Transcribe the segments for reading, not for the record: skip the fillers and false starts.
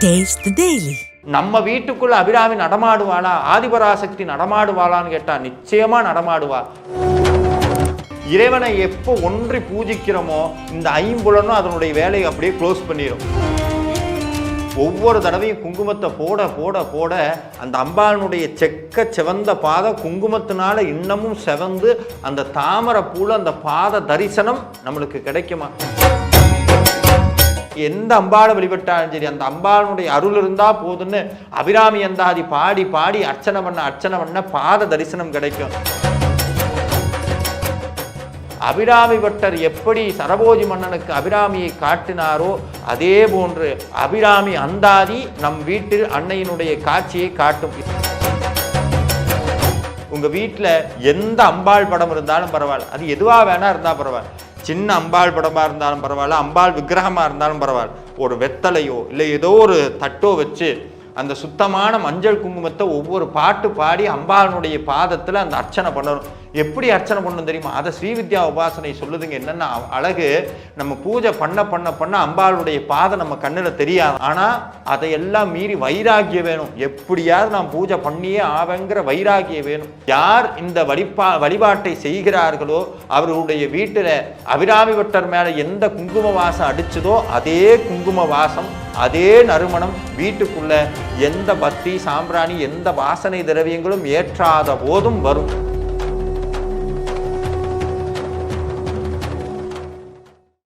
Taste the Daily. நம்ம வீட்டுக்குள்ள அபிராமி நடமாடுவாளா, ஆதிபராசக்தி நடமாடுவாளான்னு கேட்டா நிச்சயமா நடமாடுவா. இறைவனை எப்போ ஒன்றி பூஜிக்கிறோமோ இந்த ஐம்புலனும் அதனுடைய வேலையை அப்படியே க்ளோஸ் பண்ணிடும். ஒவ்வொரு தடவையும் குங்குமத்தை போட போட போட அந்த அம்பாளுடைய செவந்த பாதை குங்குமத்தினால இன்னமும் செவந்து அந்த தாமரை பூல அந்த பாத தரிசனம் நம்மளுக்கு கிடைக்குமா? எந்த அம்பாளை வழிபட்டாலும் சரி அந்த அம்பாளுடைய அருள் இருந்தா போதுன்னு அபிராமி அந்தாதி பாடி பாடி அர்ச்சனை பண்ண பாத தரிசனம் கிடைக்கும். அபிராமி பட்டர் எப்படி சரபோஜி மன்னனுக்கு அபிராமியை காட்டினாரோ அதே போன்று அபிராமி அந்தாதி நம் வீட்டில் அன்னையினுடைய காட்சியை காட்டும். உங்க வீட்டில் எந்த அம்பாள் படம் இருந்தாலும் பரவாயில்ல, அது எதுவா வேணா இருந்தா பரவாயில்ல, சின்ன அம்பாள் படமா இருந்தாலும் பரவாயில்ல, அம்பாள் விக்கிரகமா இருந்தாலும் பரவாயில்ல, ஒரு வெத்தலையோ இல்லை ஏதோ ஒரு தட்டோ வச்சு அந்த சுத்தமான மஞ்சள் குங்குமத்தை ஒவ்வொரு பாட்டு பாடி அம்பாளுடைய பாதத்தில் அந்த அர்ச்சனை பண்ணணும். எப்படி அர்ச்சனை பண்ணணும் தெரியுமா? அதை ஸ்ரீவித்யா உபாசனை சொல்லுதுங்க. என்னன்னா அழகு, நம்ம பூஜை பண்ண பண்ண பண்ண அம்பாளுடைய பாதம் நம்ம கண்ணில் தெரியாது. ஆனால் அதையெல்லாம் மீறி வைராகியம் வேணும். எப்படியாவது நாம் பூஜை பண்ணியே ஆவங்கிற வைராகியம் வேணும். யார் இந்த வழிபாட்டை செய்கிறார்களோ அவர்களுடைய வீட்டில் அபிராமி பட்டர் மேலே எந்த குங்கும வாசம் அடிச்சதோ அதே குங்கும வாசம் அதே நறுமணம் வீட்டுக்குள்ள எந்த பத்தி சாம்பிராணி எந்த வாசனை திரவியங்களும் ஏற்றாத போதும் வரும்.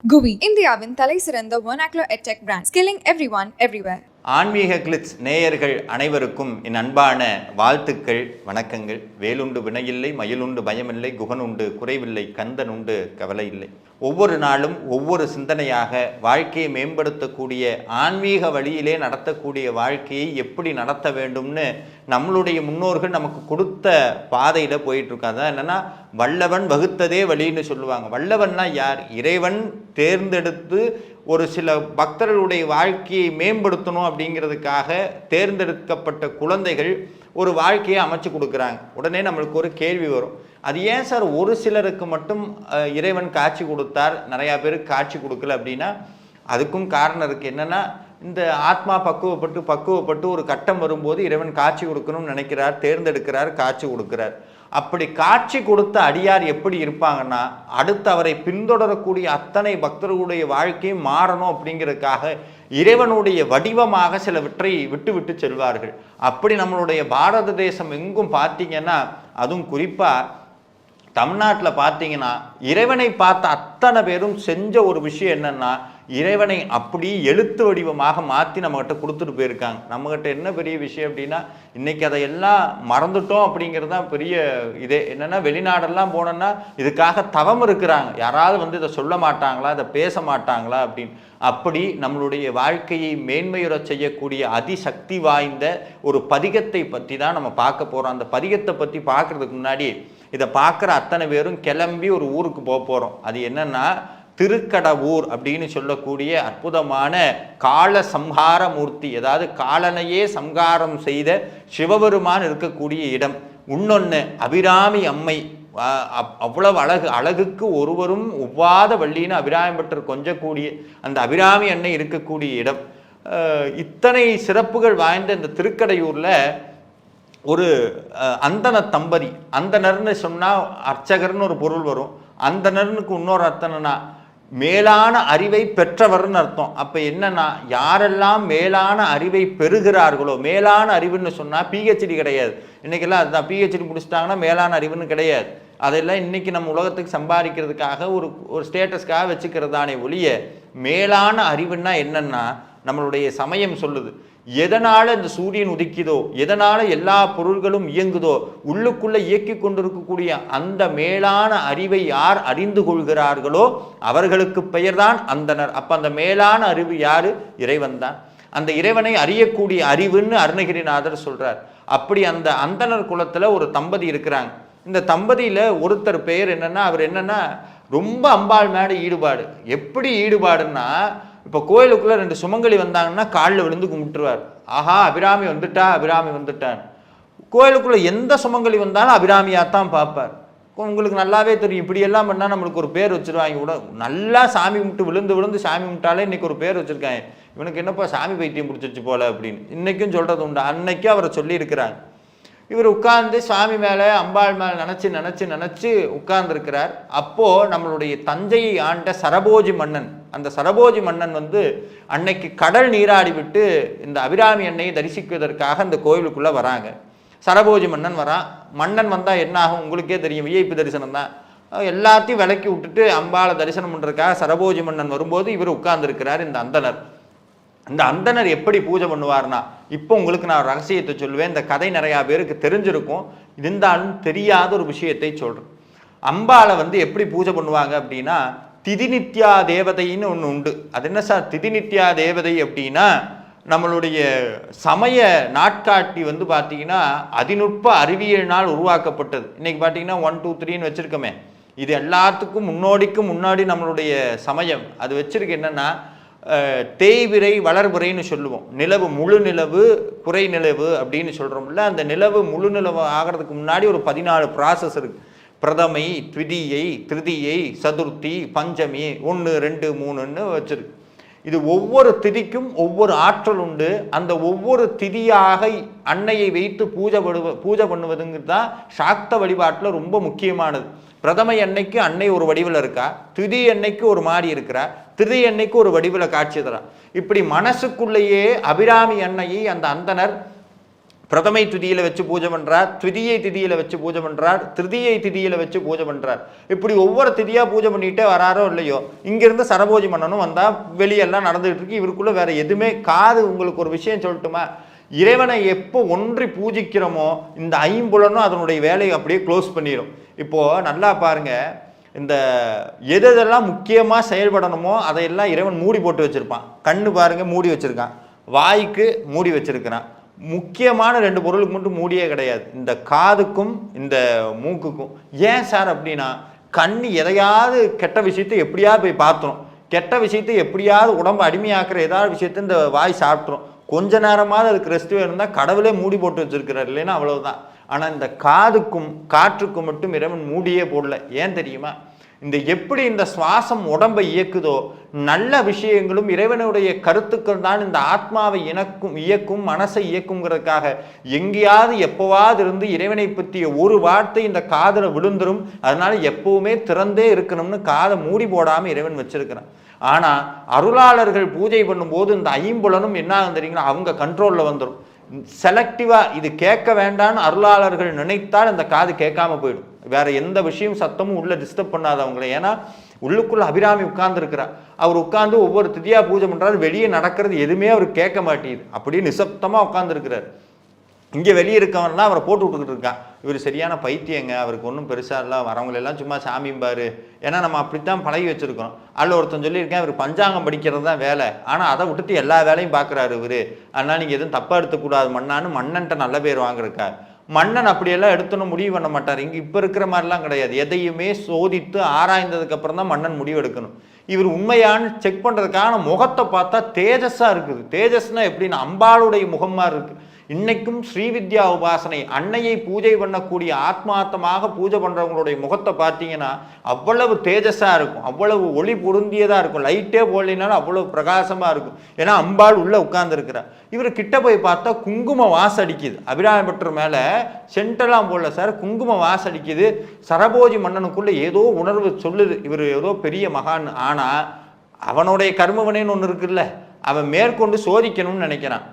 GUI இந்தியாவின் தலை சிறந்த vernacular edtech brand, skilling everyone everywhere. ஆன்மீக கிளிட்ஸ் நேயர்கள் அனைவருக்கும் என் அன்பான வாழ்த்துக்கள், வணக்கங்கள். வேலுண்டு வினையில்லை, மயிலுண்டு பயமில்லை, குகனுண்டு குறைவில்லை, கந்தன் உண்டு கவலை இல்லை. ஒவ்வொரு நாளும் ஒவ்வொரு சிந்தனையாக வாழ்க்கையை மேம்படுத்தக்கூடிய ஆன்மீக வழியிலே நடத்தக்கூடிய வாழ்க்கையை எப்படி நடத்த வேண்டும்னு நம்மளுடைய முன்னோர்கள் நமக்கு கொடுத்த பாதையில் போயிட்டுருக்காங்க. அதான் என்னென்னா வல்லவன் வகுத்ததே வழின்னு சொல்லுவாங்க. வல்லவன்னா யார்? இறைவன் தேர்ந்தெடுத்து ஒரு சில பக்தர்களுடைய வாழ்க்கையை மேம்படுத்தணும் அப்படிங்கிறதுக்காக தேர்ந்தெடுக்கப்பட்ட குழந்தைகள் ஒரு வாழ்க்கையை அமைச்சு கொடுக்குறாங்க. உடனே நம்மளுக்கு ஒரு கேள்வி வரும், அது ஏன் சார் ஒரு சிலருக்கு மட்டும் இறைவன் காட்சி கொடுத்தார், நிறையா பேருக்கு காட்சி கொடுக்கல அப்படின்னா அதுக்கும் காரணம் இருக்குது. என்னென்னா இந்த ஆத்மா பக்குவப்பட்டு ஒரு கட்டம் வரும்போது இறைவன் காட்சி கொடுக்கணும்னு நினைக்கிறார், தேர்ந்தெடுக்கிறார், காட்சி கொடுக்கிறார். அப்படி காட்சி கொடுத்த அடியார் எப்படி இருப்பாங்கன்னா அடுத்து அவரை பின்தொடரக்கூடிய அத்தனை பக்தர்களுடைய வாழ்க்கையும் மாறணும் அப்படிங்கிறதுக்காக இறைவனுடைய வடிவமாக சிலவற்றை விட்டு செல்வார்கள். அப்படி நம்மளுடைய பாரத தேசம் எங்கும் பார்த்தீங்கன்னா, அதுவும் குறிப்பாக தமிழ்நாட்டில் பார்த்தீங்கன்னா இறைவனை பார்த்த அத்தனை பேரும் செஞ்ச ஒரு விஷயம் என்னன்னா இறைவனை அப்படி எழுத்து வடிவமாக மாற்றி நம்மகிட்ட கொடுத்துட்டு போயிருக்காங்க. நம்மகிட்ட என்ன பெரிய விஷயம் அப்படின்னா இன்னைக்கு அதையெல்லாம் மறந்துட்டோம் அப்படிங்கிறது தான் பெரிய இதே. என்னென்னா வெளிநாடெல்லாம் போனோன்னா இதுக்காக தவம் இருக்கிறாங்க, யாராவது இதை சொல்ல மாட்டாங்களா, இதை பேச மாட்டாங்களா அப்படின்னு. அப்படி நம்மளுடைய வாழ்க்கையை மேன்மையுற செய்யக்கூடிய அதிசக்தி வாய்ந்த ஒரு பதிகத்தை பற்றி தான் நம்ம பார்க்க போகிறோம். அந்த பதிகத்தை பற்றி பார்க்குறதுக்கு முன்னாடி இதை பார்க்குற அத்தனை பேரும் கிளம்பி ஒரு ஊருக்கு போகிறோம். அது என்னன்னா திருக்கடவூர் அப்படின்னு சொல்லக்கூடிய அற்புதமான கால சம்ஹார மூர்த்தி, அதாவது காலனையே சம்ஹாரம் செய்த சிவபெருமான் இருக்கக்கூடிய இடம். இன்னொன்று அபிராமி அம்மை, அவ்வளவு அழகுக்கு ஒருவரும் ஒவ்வாத வள்ளின்னு அபிராமி பட்டர் கொஞ்சக்கூடிய அந்த அபிராமி அன்னை இருக்கக்கூடிய இடம். இத்தனை சிறப்புகள் வாய்ந்த இந்த திருக்கடையூரில் ஒரு அந்தன தம்பதி, அந்தனர்னு சொன்னால் அர்ச்சகர்னு ஒரு பொருள் வரும், அந்தனர்னுக்கு இன்னொரு அர்த்தம்னா மேலான அறிவை பெற்றவர்னு அர்த்தம். அப்போ என்னன்னா யாரெல்லாம் மேலான அறிவை பெறுகிறார்களோ, மேலான அறிவுன்னு சொன்னால் பிஹெச்டி கிடையாது, இன்றைக்கெல்லாம் அதுதான் பிஹெச்டி முடிச்சிட்டாங்கன்னா மேலான அறிவுன்னு கிடையாது. அதெல்லாம் இன்றைக்கி நம்ம உலகத்துக்கு சம்பாதிக்கிறதுக்காக ஒரு ஸ்டேட்டஸ்க்காக வச்சுக்கிறதானே ஒழிய மேலான அறிவுன்னா என்னன்னா நம்மளுடைய சமயம் சொல்லுது, எதனால் இந்த சூரியன் உதிக்குதோ, எதனால் எல்லா பொருள்களும் இயங்குதோ, உள்ளுக்குள்ளே இயக்கி கொண்டிருக்கக்கூடிய அந்த மேலான அறிவை யார் அறிந்து கொள்கிறார்களோ அவர்களுக்கு பெயர்தான் அந்தனர். அப்போ அந்த மேலான அறிவு யாரு? இறைவன் தான். அந்த இறைவனை அறியக்கூடிய அறிவுன்னு அருணகிரிநாதர் சொல்றார். அப்படி அந்த அந்தனர் குலத்தில் ஒரு தம்பதி இருக்கிறாங்க. இந்த தம்பதியில் ஒருத்தர் பெயர் என்னன்னா, அவர் என்னன்னா ரொம்ப அம்பாள் மேலே ஈடுபாடு. எப்படி ஈடுபாடுன்னா, இப்போ கோயிலுக்குள்ளே 2 சுமங்கலி வந்தாங்கன்னா காலில் விழுந்து கும்பிட்டுருவார். ஆஹா அபிராமி வந்துட்டான். கோயிலுக்குள்ளே எந்த சுமங்கலி வந்தாலும் அபிராமியாகத்தான் பார்ப்பார். உங்களுக்கு நல்லாவே தெரியும், இப்படியெல்லாம் பண்ணால் நம்மளுக்கு ஒரு பேர் வச்சுருவாங்க. கூட நல்லா சாமி கும்பிட்டு விழுந்து விழுந்து சாமி கும்பிட்டாலே இன்றைக்கி ஒரு பேர் வச்சுருக்காங்க, இவனுக்கு என்னப்பா சாமி பைத்தியம் பிடிச்சிருச்சு போல அப்படின்னு. இன்றைக்கும் சொல்கிறது உண்டு, அன்னைக்கும் அவரை சொல்லியிருக்கிறாங்க. இவர் உட்கார்ந்து சுவாமி மேலே அம்பாள் மேலே நினச்சி உட்கார்ந்துருக்கிறார். அப்போது நம்மளுடைய தஞ்சையை ஆண்ட சரபோஜி மன்னன், அந்த சரபோஜி மன்னன் அன்னைக்கு கடல் நீராடி விட்டு இந்த அபிராமி அன்னையை தரிசிக்குவதற்காக அந்த கோயிலுக்குள்ளே வராங்க. சரபோஜி மன்னன் வரான். மன்னன் வந்தால் என்ன ஆகும் உங்களுக்கே தெரியும், விஐபி தரிசனம் தான். எல்லாத்தையும் விலக்கி விட்டுட்டு அம்பாளை தரிசனம் பண்ணுறதுக்காக சரபோஜி மன்னன் வரும்போது இவர் உட்கார்ந்துருக்கிறார். இந்த அந்தனர், இந்த அந்தனர் எப்படி பூஜை பண்ணுவார்னா, இப்போ உங்களுக்கு நான் ரகசியத்தை சொல்லுவேன். இந்த கதை நிறையா பேருக்கு தெரிஞ்சிருக்கும், இருந்தாலும் தெரியாத ஒரு விஷயத்தை சொல்கிறேன். அம்பாளை எப்படி பூஜை பண்ணுவாங்க அப்படின்னா, திதிநித்யா தேவதைன்னு ஒன்று உண்டு. அது என்ன சார் திதிநித்யா தேவதை அப்படின்னா, நம்மளுடைய சமய நாட்காட்டி பார்த்தீங்கன்னா அதிநுட்ப அறிவியலினால் உருவாக்கப்பட்டது. இன்றைக்கி பார்த்தீங்கன்னா 1 2 3ன்னு வச்சுருக்கோமே, இது எல்லாத்துக்கும் முன்னாடி நம்மளுடைய சமயம் அது வச்சுருக்கு. என்னென்னா தேய்விரை வளர்விரைன்னு சொல்லுவோம். நிலவு முழு நிலவு குறை நிலவு அப்படின்னு சொல்கிறோம்ல, அந்த நிலவு முழு நிலவு ஆகிறதுக்கு முன்னாடி ஒரு 14 ப்ராசஸ் இருக்குது. பிரதமை, த்விதியை, திருதியை, சதுர்த்தி, பஞ்சமி, 1 2 3ன்னு வச்சுருக்கு. இது ஒவ்வொரு திதிக்கும் ஒவ்வொரு ஆற்றல் உண்டு. அந்த ஒவ்வொரு திதியாக அன்னையை வைத்து பூஜை பண்ணுவதுங்கிறது தான் சாக்த வழிபாட்டில் ரொம்ப முக்கியமானது. பிரதமை அன்னைக்கு அன்னை ஒரு வடிவில் இருக்கா, திதி அன்னைக்கு ஒரு மாதிரி இருக்கிறா, திதி அன்னைக்கு ஒரு வடிவில் காட்சி தரா. இப்படி மனசுக்குள்ளேயே அபிராமி அன்னையை அந்த அந்தனர் பிரதமை திதியில் வச்சு பூஜை பண்ணுறார், திதியை திதியில் வச்சு பூஜை பண்ணுறார், திருதியை திதியில் வச்சு பூஜை பண்ணுறார். இப்படி ஒவ்வொரு திதியாக பூஜை பண்ணிகிட்டே வராரோ இல்லையோ, இங்கேருந்து சரபோஜி மன்னனும் வந்தால் வெளியெல்லாம் நடந்துகிட்டு இருக்கு. இவருக்குள்ளே வேறு எதுவுமே காது. உங்களுக்கு ஒரு விஷயம் சொல்லட்டுமா, இறைவனை எப்போ ஒன்றி பூஜிக்கிறோமோ இந்த ஐம்புலனும் அதனுடைய வேலையை அப்படியே க்ளோஸ் பண்ணிடும். இப்போது நல்லா பாருங்கள், இந்த எதெல்லாம் முக்கியமாக செயல்படணுமோ அதையெல்லாம் இறைவன் மூடி போட்டு வச்சுருப்பான். கண்ணு பாருங்கள் மூடி வச்சுருக்கான், வாய்க்கு மூடி வச்சுருக்கிறான். முக்கியமான 2 பொருளுக்கு மட்டும் மூடியே கிடையாது, இந்த காதுக்கும் இந்த மூக்குக்கும். ஏன் சார் அப்படின்னா, கண்ணு எதையாவது கெட்ட விஷயத்தை எப்படியாவது போய் பார்த்துரும், கெட்ட விஷயத்தை எப்படியாவது உடம்பு அடிமையாக்குற ஏதாவது விஷயத்தை இந்த வாய் சாப்பிட்ரும். கொஞ்ச நேரமாவது அதுக்கு ரெஸ்ட் வேணும்னா கடவுளே மூடி போட்டு வச்சுருக்கிறார், இல்லைன்னா அவ்வளவுதான். ஆனால் இந்த காதுக்கும் காற்றுக்கும் மட்டும் இறைவன் மூடியே போடல. ஏன் தெரியுமா, இந்த எப்படி இந்த சுவாசம் உடம்பை இயக்குதோ, நல்ல விஷயங்களும் இறைவனுடைய கருத்துக்கள் தான் இந்த ஆத்மாவை இயக்கும் மனசை இயக்குங்கிறதுக்காக எங்கேயாவது எப்போவாது இருந்து இறைவனை பற்றிய ஒரு வார்த்தை இந்த காதில் விழுந்துரும். அதனால எப்பவுமே திறந்தே இருக்கணும்னு காதை மூடி போடாமல் இறைவன் வச்சிருக்கிறான். ஆனால் அருளாளர்கள் பூஜை பண்ணும்போது இந்த ஐம்புலனும் என்ன ஆகும் தெரியுங்களா, அவங்க கண்ட்ரோலில் வந்துடும். செலக்டிவாக இது கேட்க வேண்டான்னு அருளாளர்கள் நினைத்தால் அந்த காது கேட்காம போயிடும். வேற எந்த விஷயம் சத்தமும் உள்ள டிஸ்டர்ப் பண்ணாதவங்களை. ஏன்னா உள்ளுக்குள்ள அபிராமி உட்கார்ந்துருக்கிறார். அவர் உட்கார்ந்து ஒவ்வொரு திதியா பூஜை பண்றாரு, வெளியே நடக்கிறது எதுவுமே அவர் கேட்க மாட்டேங்குது, அப்படியே நிசப்தமாக உட்கார்ந்துருக்கிறார். இங்கே வெளியே இருக்கவன்லாம் அவரை போட்டு விட்டுக்கிட்டு இருக்கான், இவர் சரியான பைத்தியங்க, அவருக்கு ஒன்றும் பெருசாக இல்லை, வரவங்களெல்லாம் சும்மா சாமிம்பாரு. ஏன்னா நம்ம அப்படித்தான் பழகி வச்சுருக்கோம். அதில் ஒருத்தன் சொல்லியிருக்கேன், இவர் பஞ்சாங்கம் படிக்கிறது தான் வேலை, ஆனால் அதை விட்டுட்டு எல்லா வேலையும் பார்க்குறாரு இவர். அதனால் நீங்கள் எதுவும் தப்பாக எடுத்துக்கூடாது மன்னான்னு மன்னன்ட்ட நல்ல பேர் வாங்கிருக்கார். மன்னன் அப்படியெல்லாம் எடுத்துன்னு முடிவு பண்ண மாட்டார். இங்கே இப்போ இருக்கிற மாதிரிலாம் கிடையாது. எதையுமே சோதித்து ஆராய்ந்ததுக்கு அப்புறம் தான் மன்னன் முடிவு எடுக்கணும். இவர் உண்மையானு செக் பண்ணுறதுக்கான முகத்தை பார்த்தா தேஜஸாக இருக்குது. தேஜஸ்னா எப்படின்னா அம்பாளுடைய முகமாக இருக்குது. இன்னைக்கும் ஸ்ரீவித்யா உபாசனை அன்னையை பூஜை பண்ணக்கூடிய ஆத்மார்த்தமாக பூஜை பண்ணுறவங்களுடைய முகத்தை பார்த்தீங்கன்னா அவ்வளவு தேஜஸாக இருக்கும், அவ்வளவு ஒளி பொருந்தியதாக இருக்கும். லைட்டே போடலினாலும் அவ்வளவு பிரகாசமாக இருக்கும். ஏன்னா அம்பாள் உள்ளே உட்கார்ந்துருக்கிறார். இவர் கிட்ட போய் பார்த்தா குங்கும வாசடிக்குது. அபிராமி பட்டர் மேலே சென்டெல்லாம் போடல சார், குங்கும வாசடிக்குது. சரபோஜி மன்னனுக்குள்ளே ஏதோ உணர்வு சொல்லுது, இவர் ஏதோ பெரிய மகான். ஆனால் அவனுடைய கர்மவனேன்னு ஒன்று இருக்குல்ல, அவன் மேற்கொண்டு சோதிக்கணும்னு நினைக்கிறான்.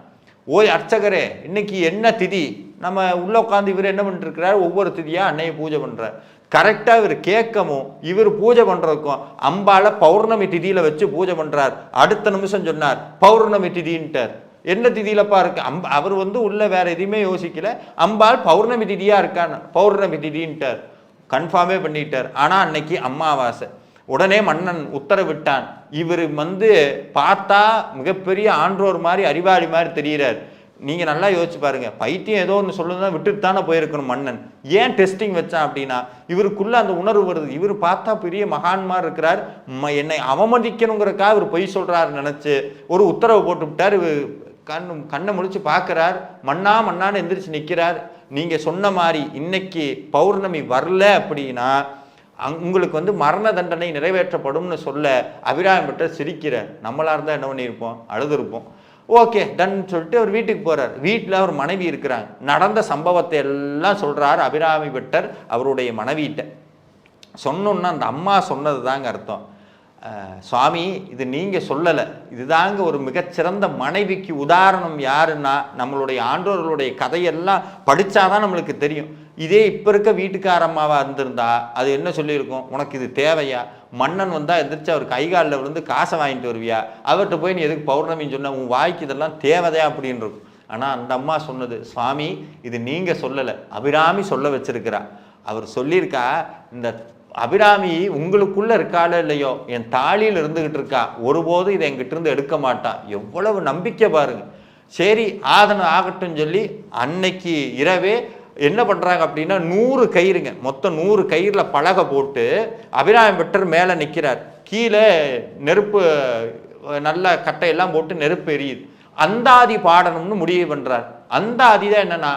ஓய் அர்ச்சகரே, இன்னைக்கு என்ன திதி? நம்ம உள்ளே உட்காந்து இவர் என்ன பண்ணிட்டுருக்கிறார், ஒவ்வொரு திதியாக அன்னையை பூஜை பண்ணுறார். கரெக்டாக இவர் கேட்கவும் இவர் பூஜை பண்ணுறதுக்கும் அம்பாளை பௌர்ணமி திதியில் வச்சு பூஜை பண்ணுறார். அடுத்த நிமிஷம் சொன்னார் பௌர்ணமி திதின்ட்டார். என்ன திதியிலப்பா இருக்கு? அவர் உள்ள வேற எதுவுமே யோசிக்கல, அம்பாள் பௌர்ணமி திதியாக இருக்கான்னு பௌர்ணமி திதின்ட்டார். கன்ஃபார்மே பண்ணிட்டார். ஆனால் அன்னைக்கு அமாவாசை. உடனே மன்னன் உத்தரவிட்டான். இவர் பார்த்தா மிகப்பெரிய ஆன்றோர் மாதிரி அறிவாளி மாதிரி தெரிகிறார். நீங்கள் நல்லா யோசிச்சு பாருங்க, பைத்தியம் ஏதோ ஒன்று சொல்லுதான் விட்டுட்டு தானே போயிருக்கணும் மன்னன். ஏன் டெஸ்டிங் வச்சான் அப்படின்னா இவருக்குள்ள அந்த உணர்வு வருது. இவர் பார்த்தா பெரிய மகான்மார் இருக்கிறார், என்னை அவமதிக்கணுங்கிறக்காக இவர் பொய் சொல்றாரு நினைச்சு ஒரு உத்தரவு போட்டு விட்டார். கண்ணை முடிச்சு பார்க்கிறார். மண்ணான்னு எந்திரிச்சு நிற்கிறார். நீங்கள் சொன்ன மாதிரி இன்னைக்கு பௌர்ணமி வரல அப்படின்னா உங்களுக்கு மரண தண்டனை நிறைவேற்றப்படும்னு சொல்ல அபிராமி பட்டர் சிரிக்கிறார். நம்மளாக இருந்தால் என்ன பண்ணியிருப்போம், அழுதுருப்போம். ஓகே டன் சொல்லிட்டு அவர் வீட்டுக்கு போகிறார். வீட்டில் அவர் மனைவி இருக்கிறாங்க. நடந்த சம்பவத்தை எல்லாம் சொல்கிறார் அபிராமி பட்டர் அவருடைய மனைவியிட்ட. சொன்னோன்னா அந்த அம்மா சொன்னது தாங்க அர்த்தம். சுவாமி இது நீங்கள் சொல்லலை, இதுதாங்க ஒரு மிகச்சிறந்த மனைவிக்கு உதாரணம். யாருன்னா நம்மளுடைய ஆண்டோர்களுடைய கதையெல்லாம் படித்தாதான் நம்மளுக்கு தெரியும். இதே இப்போ இருக்க வீட்டுக்காரம்மாவாக இருந்திருந்தா அது என்ன சொல்லியிருக்கோம், உனக்கு இது தேவையா, மன்னன் வந்தால் எந்திரிச்சு அவர் கைகாலில் விழுந்து காசை வாங்கிட்டு வருவியா, அவர்கிட்ட போய் நீ எதுக்கு பௌர்ணமின்னு சொன்ன, உன் வாய்க்கு இதெல்லாம் தேவையா அப்படின்னு இருக்கும். ஆனால் அந்த அம்மா சொன்னது, சுவாமி இது நீங்கள் சொல்லலை, அபிராமி சொல்ல வச்சிருக்கிறா. அவர் சொல்லியிருக்கா, இந்த அபிராமி உங்களுக்குள்ள இருக்காளோ இல்லையோ என் தாலியில் இருந்துகிட்டு இருக்கா, ஒருபோதும் இதை என்கிட்ட இருந்து எடுக்க மாட்டா. எவ்வளவு நம்பிக்கை பாருங்க. சரி ஆகட்டும் சொல்லி அன்னைக்கு இரவே என்ன பண்ணுறாங்க அப்படின்னா 100 கயிறுங்க, மொத்தம் 100 கயிறில் பலகை போட்டு அபிராமி பட்டர் மேலே நிற்கிறார். கீழே நெருப்பு நல்ல கட்டையெல்லாம் போட்டு நெருப்பு எரியுது. அந்தாதி பாடணும்னு முடிவு பண்ணுறார். அந்தாதி தான் என்னன்னா,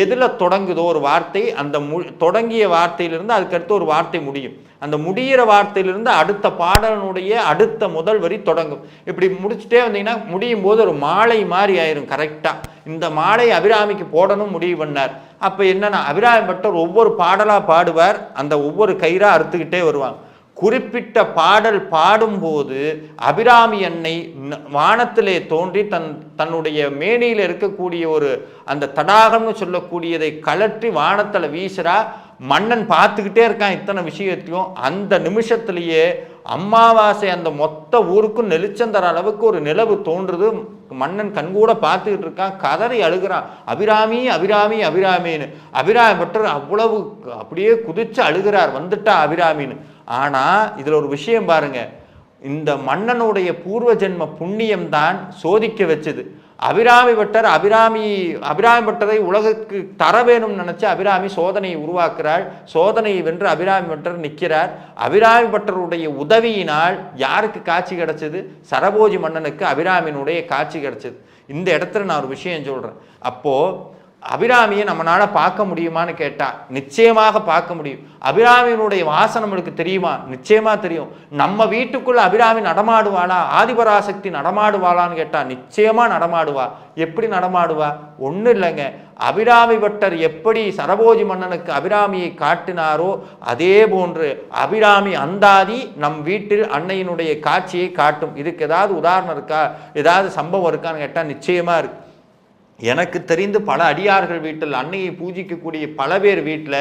எதில் தொடங்குதோ ஒரு வார்த்தை, அந்த தொடங்கிய வார்த்தையிலிருந்து அதுக்கடுத்து ஒரு வார்த்தை முடியும். அந்த முடிகிற வார்த்தையிலிருந்து அடுத்த பாடலுடைய அடுத்த முதல் வரி தொடங்கும். இப்படி முடிச்சுட்டே வந்தீங்கன்னா முடியும் போது ஒரு மாலை மாதிரி ஆயிரும். கரெக்டாக இந்த மாலை அபிராமிக்கு போடணும் முடிவு பண்ணார். அப்போ என்னன்னா, அபிராமி பட்டர் ஒவ்வொரு பாடலாக பாடுவார். அந்த ஒவ்வொரு கயிறாக அறுத்துக்கிட்டே வருவாங்க. குறிப்பிட்ட பாடல் பாடும்போது அபிராமி அன்னை வானத்திலே தோன்றி தன்னுடைய மேனியில் இருக்கக்கூடிய ஒரு அந்த தடாகம்னு சொல்லக்கூடியதை கலற்றி வானத்தில் வீசுறா. மன்னன் பார்த்துக்கிட்டே இருக்கான் இத்தனை விஷயத்தையும். அந்த நிமிஷத்திலேயே அமாவாசை அந்த மொத்த ஊருக்கும் நெளிச்சந்தர அளவுக்கு ஒரு நிலவு தோன்றுது. மன்னன் கண்கூட பார்த்துக்கிட்டு இருக்கான், கதறி அழுகிறான், அபிராமி அபிராமி அபிராமின்னு. அபிராமி பட்டர் அவ்வளவு அப்படியே குதிச்சு அழுகிறார், வந்துட்டா அபிராமின்னு. ஆனால் இதில் ஒரு விஷயம் பாருங்க, இந்த மன்னனுடைய பூர்வ ஜென்ம புண்ணியம் தான் சோதிக்க வச்சது. அபிராமி பட்டரை உலகுக்கு தர வேணும்னு நினைச்சு அபிராமி சோதனையை உருவாக்குறாள். சோதனையை வென்று அபிராமி பட்டர் நிற்கிறார். அபிராமி பட்டருடைய உதவியினால் யாருக்கு காட்சி கிடைச்சது? சரபோஜி மன்னனுக்கு அபிராமியினுடைய காட்சி கிடைச்சது. இந்த இடத்துல நான் ஒரு விஷயம் சொல்றேன். அப்போ அபிராமியை நம்மளால பார்க்க முடியுமான்னு கேட்டா நிச்சயமாக பார்க்க முடியும். அபிராமியினுடைய வாசனை நம்மளுக்கு தெரியுமா? நிச்சயமா தெரியும். நம்ம வீட்டுக்குள்ள அபிராமி நடமாடுவாளா, ஆதிபராசக்தி நடமாடுவாளான்னு கேட்டா நிச்சயமா நடமாடுவா. எப்படி நடமாடுவா? ஒன்றும் இல்லைங்க, அபிராமி பட்டர் எப்படி சரபோஜி மன்னனுக்கு அபிராமியை காட்டினாரோ அதே போன்று அபிராமி அந்தாதி நம் வீட்டில் அன்னையினுடைய காட்சியை காட்டும். இதுக்கு ஏதாவது உதாரணம் இருக்கா, ஏதாவது சம்பவம் இருக்கான்னு கேட்டால் நிச்சயமா இருக்கு. எனக்கு தெரிந்து பல அடியார்கள் வீட்டில் அன்னையை பூஜிக்கக்கூடிய பல பேர் வீட்டில்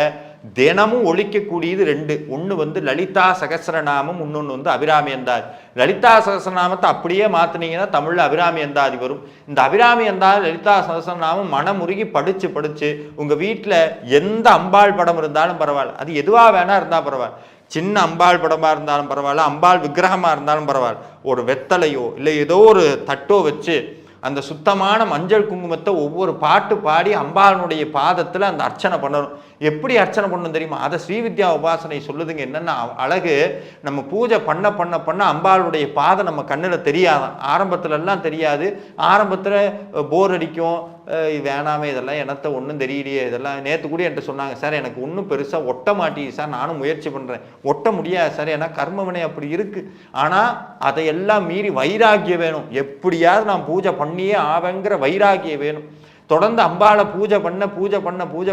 தினமும் ஒழிக்கக்கூடியது 2. ஒன்று லலிதா சகஸ்ரநாமம், இன்னொன்று அபிராமி அந்தாதி. லலிதா சகஸ்ரநாமத்தை அப்படியே மாற்றினீங்கன்னா தமிழில் அபிராமி அந்தாதி வரும். இந்த அபிராமி அந்தாதி லலிதா சகஸ்ரநாமம் மனமுருகி படித்து உங்கள் வீட்டில் எந்த அம்பாள் படம் இருந்தாலும் பரவாயில்ல, அது எதுவாக வேணா இருந்தால் பரவாயில்ல, சின்ன அம்பாள் படமாக இருந்தாலும் பரவாயில்ல, அம்பாள் விக்கிரகமாக இருந்தாலும் பரவாயில்ல, ஒரு வெத்தலையோ இல்லை ஏதோ ஒரு தட்டோ வச்சு அந்த சுத்தமான மஞ்சள் குங்குமத்தை ஒவ்வொரு பாட்டு பாடி அம்பாளுடைய பாதத்தில் அந்த அர்ச்சனை பண்ணணும். எப்படி அர்ச்சனை பண்ணணும் தெரியுமா? அதை ஸ்ரீவித்யா உபாசனை சொல்லுதுங்க. என்னென்னா அழகு, நம்ம பூஜை பண்ண அம்பாளுடைய பாதம் நம்ம கண்ணில் தெரியாதான். ஆரம்பத்துலலாம் தெரியாது. ஆரம்பத்தில் போர் அடிக்கும், வேணாமே இதெல்லாம் எனத்த ஒன்றும் தெரியலையே, இதெல்லாம் நேற்று கூட என்கிட்ட சொன்னாங்க, சார் எனக்கு ஒன்றும் பெருசாக ஒட்ட மாட்டேங்குது சார், நானும் முயற்சி பண்ணுறேன், ஒட்ட முடியாது சார், ஏன்னா கர்மவினை அப்படி இருக்குது. ஆனால் அதையெல்லாம் மீறி வைராக்கியம் வேணும். எப்படியாவது நான் பூஜை பண்ணியே ஆவேங்கிற வைராக்கியம் வேணும். தொடர்ந்து அம்பாளை பூஜை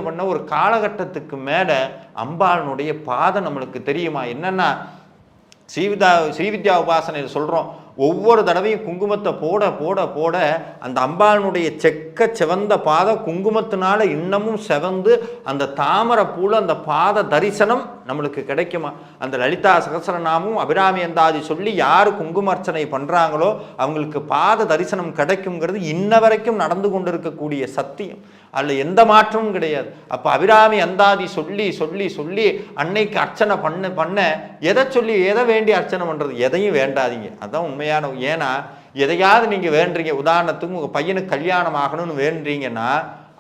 பண்ண ஒரு காலகட்டத்துக்கு மேலே அம்பாளனுடைய பாதம் நம்மளுக்கு தெரியுமா? என்னென்னா ஸ்ரீவித்யா உபாசனையில் சொல்கிறோம், ஒவ்வொரு தடவையும் குங்குமத்தை போட அந்த அம்பாளுடைய சிவந்த பாத குங்குமத்தினால இன்னமும் செவந்து அந்த தாமரை பூல அந்த பாத தரிசனம் நம்மளுக்கு கிடைக்குமா? அந்த லலிதா சகஸ்ரநாமும் அபிராமி அந்தாதி சொல்லி யார் குங்குமர்ச்சனை பண்ணுறாங்களோ அவங்களுக்கு பாத தரிசனம் கிடைக்குங்கிறது இன்ன வரைக்கும் நடந்து கொண்டிருக்கக்கூடிய சத்தியம். அதில் எந்த மாற்றமும் கிடையாது. அப்போ அபிராமி அந்தாதி சொல்லி அன்னைக்கு அர்ச்சனை பண்ண எதை வேண்டி அர்ச்சனை பண்ணுறது? எதையும் வேண்டாதீங்க, அதுதான் உண்மையான. ஏன்னா எதையாவது நீங்கள் வேண்டுறீங்க, உதாரணத்துக்கு உங்கள் பையனுக்கு கல்யாணம் ஆகணும்னு வேண்டுறீங்கன்னா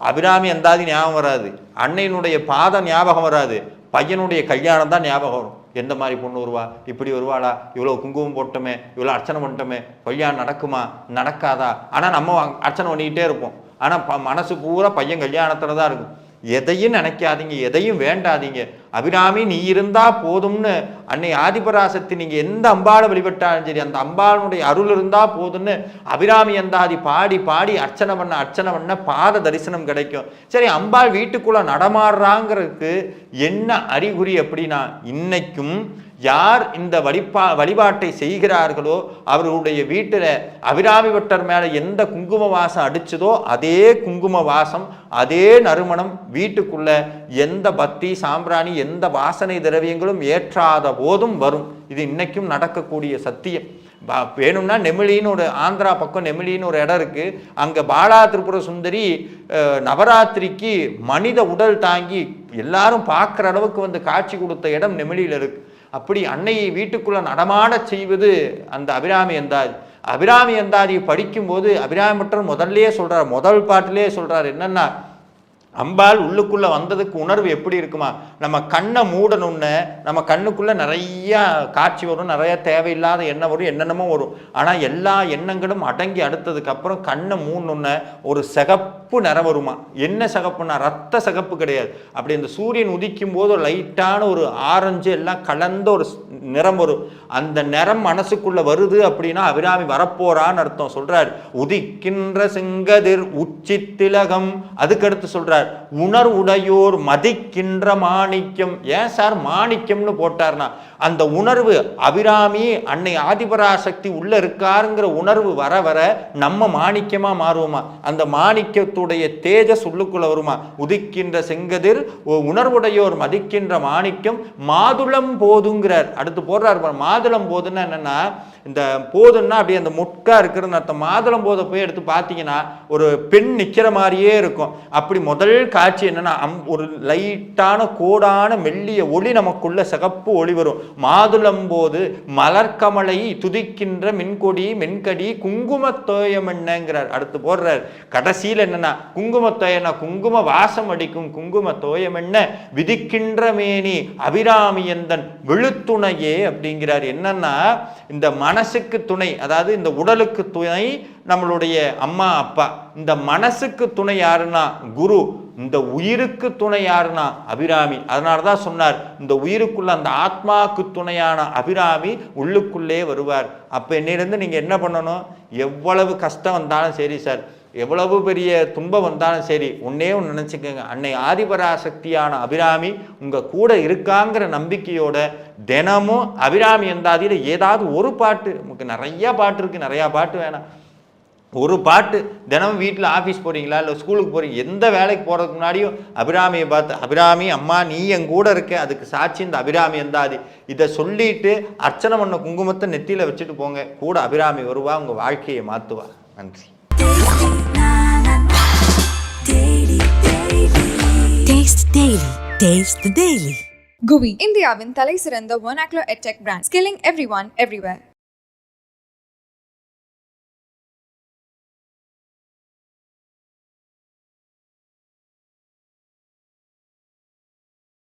அபிராமி அந்தாதி ஞாபகம் வராது, அன்னையினுடைய பாதம் ஞாபகம் வராது, பையனுடைய கல்யாணம் தான் ஞாபகம் வரும். எந்த மாதிரி பொண்ணு வருவா, இப்படி வருவாளா, இவ்வளோ குங்குமம் போட்டோமே, இவ்வளோ அர்ச்சனை பண்ணிட்டோமே, கல்யாணம் நடக்குமா நடக்காதா? ஆனால் நம்ம அர்ச்சனை பண்ணிக்கிட்டே இருப்போம். ஆனால் மனசு பூரா பையன் கல்யாணத்தில் தான் இருக்கும். எதையும் நினைக்காதீங்க, எதையும் வேண்டாதீங்க. அபிராமி நீ இருந்தா போதும்னு அன்னை ஆதிபராசக்தி நீங்க எந்த அம்பாளை வழிபட்டாலும் சரி அந்த அம்பாளுடைய அருள் இருந்தா போதும்னு அபிராமி அந்தாதி பாடி பாடி அர்ச்சனை பண்ண பாத தரிசனம் கிடைக்கும். சரி, அம்பாள் வீட்டுக்குள்ள நடமாடுறாங்கிறதுக்கு என்ன அறிகுறி அப்படின்னா, இன்னைக்கும் யார் இந்த வழிபாட்டை செய்கிறார்களோ அவர்களுடைய வீட்டில் அபிராமி பட்டர் மேலே எந்த குங்கும வாசம் அடிச்சதோ அதே குங்கும வாசம் அதே நறுமணம் வீட்டுக்குள்ள எந்த பத்தி சாம்பிராணி எந்த வாசனை திரவியங்களும் ஏற்றாத போதும் வரும். இது இன்னைக்கும் நடக்கக்கூடிய சத்தியம். வேணும்னா நெமிலின்னு ஒரு ஆந்திரா பக்கம் நெமிலின்னு ஒரு இடம் இருக்கு. அங்கே பாலா திரிபுர சுந்தரி நவராத்திரிக்கு மனித உடல் தாங்கி எல்லாரும் பார்க்குற அளவுக்கு வந்து காட்சி கொடுத்த இடம் நெமிலியில் இருக்கு. அப்படி அன்னையை வீட்டுக்குள்ள நடமாட செய்வது அந்த அபிராமி அந்தாதி. அபிராமி அந்தாதியை படிக்கும்போது அபிராமி பட்டர் முதல்லையே சொல்றார், முதல் பாட்டிலே சொல்றார் என்னன்னா, அம்பாள் உள்ளுக்குள்ள வந்ததுக்கு உணர்வு எப்படி இருக்குமா, நம்ம கண்ணை மூடணும்னு நம்ம கண்ணுக்குள்ள நிறைய காட்சி வரும், நிறைய தேவையில்லாத எண்ணம் வரும், என்னென்னமோ வரும். ஆனா எல்லா எண்ணங்களும் அடங்கி அடுத்ததுக்கு அப்புறம் கண்ணை மூடணும்னு ஒரு சிகப்பு நிறம் வருமா. என்ன சிகப்புனா ரத்த சிகப்பு கிடையாது. அப்படி இந்த சூரியன் உதிக்கும் போது லைட்டான ஒரு ஆரஞ்சு எல்லாம் கலந்த ஒரு நிறம் வரும். அந்த நிறம் மனசுக்குள்ள வருது அப்படின்னா அபிராமி வரப்போறான்னு அர்த்தம். சொல்றார் உதிக்கின்ற செங்கதிர் உச்சி திலகம். அதுக்கடுத்து சொல்றார் உணர்வுடையோர் மதிக்கின்ற மாணிக்கம். ஏன் சார் மாணிக்கம்னு போட்டார்னா, அந்த உணர்வு அபிராமி அன்னை ஆதிபராசக்தி உள்ள இருக்காருங்கிற உணர்வு வர வர நம்ம மாணிக்கமா மாறுவோமா, அந்த மாணிக்கத்துடைய தேஜஸ் உள்ளுக்குள்ள வருமா. உதிக்கின்ற செங்கதிர் உணர்வுடையோர் மதிக்கின்ற மாணிக்கம் மாதுளம் போதுங்கிறார். அடுத்து போடுறார் மாதுளம் போதுன்னா என்னன்னா, இந்த போதுன்னா அப்படியே அந்த முட்கா இருக்கிறது அர்த்தம். மாதுளம் போதை போய் எடுத்து பார்த்தீங்கன்னா ஒரு பெண் நிற்கிற மாதிரியே இருக்கும். அப்படி முதல் காட்சி என்னன்னா, ஒரு லைட்டான கோடான மெல்லிய ஒளி நமக்குள்ள சிகப்பு ஒளி வரும். மாதுளம் போது மலர்கமலை துதிக்கின்ற மின்கொடி மென்கடி குங்குமத்தோயம் என்னங்கிறார். அடுத்து போடுறார் கடைசியில் என்னன்னா, குங்குமத்தோயனா குங்கும வாசம் அடிக்கும் குங்குமத்தோயம் என்ன விதிக்கின்ற மேனி அபிராமியந்தன் விழுத்துணையே அப்படிங்கிறார். என்னன்னா, இந்த மனசுக்கு துணை, அதாவது இந்த உடலுக்கு துணை நம்மளுடைய அம்மா அப்பா, இந்த மனசுக்கு துணை யாருன்னா குரு, இந்த உயிருக்கு துணை யாருன்னா அபிராமி. அதனாலதான் சொன்னார் இந்த உயிருக்குள்ள அந்த ஆத்மாவுக்கு துணையான அபிராமி உள்ளுக்குள்ளே வருவார். அப்ப என்னிலிருந்து நீங்க என்ன பண்ணணும், எவ்வளவு கஷ்டம் வந்தாலும் சரி சார், எவ்வளவு பெரிய துன்பம் வந்தாலும் சரி, ஒன்னே ஒன்று நினச்சிக்கோங்க, அன்னை ஆதிபராசக்தியான அபிராமி உங்கள் கூட இருக்காங்கிற நம்பிக்கையோட தினமும் அபிராமி அந்தாதியில் ஏதாவது ஒரு பாட்டு, நமக்கு நிறையா பாட்டு இருக்குது, நிறையா பாட்டு வேணாம், ஒரு பாட்டு தினமும் வீட்டில் ஆஃபீஸ் போகிறீங்களா இல்லை ஸ்கூலுக்கு போகிறீங்க, எந்த வேலைக்கு போகிறதுக்கு முன்னாடியும் அபிராமியை பார்த்து அபிராமி அம்மா நீ என் கூட இருக்க, அதுக்கு சாட்சி இந்த அபிராமி அந்தாதி, இதை சொல்லிட்டு அர்ச்சனை பண்ண குங்குமத்தை நெத்தியில் வச்சுட்டு போங்க, கூட அபிராமி வருவா, உங்கள் வாழ்க்கையை மாற்றுவா. நன்றி. Taste Daily. Taste the Daily. GUI, இந்தியாவின் தலை சிறந்த vernacular edtech brand, skilling everyone everywhere.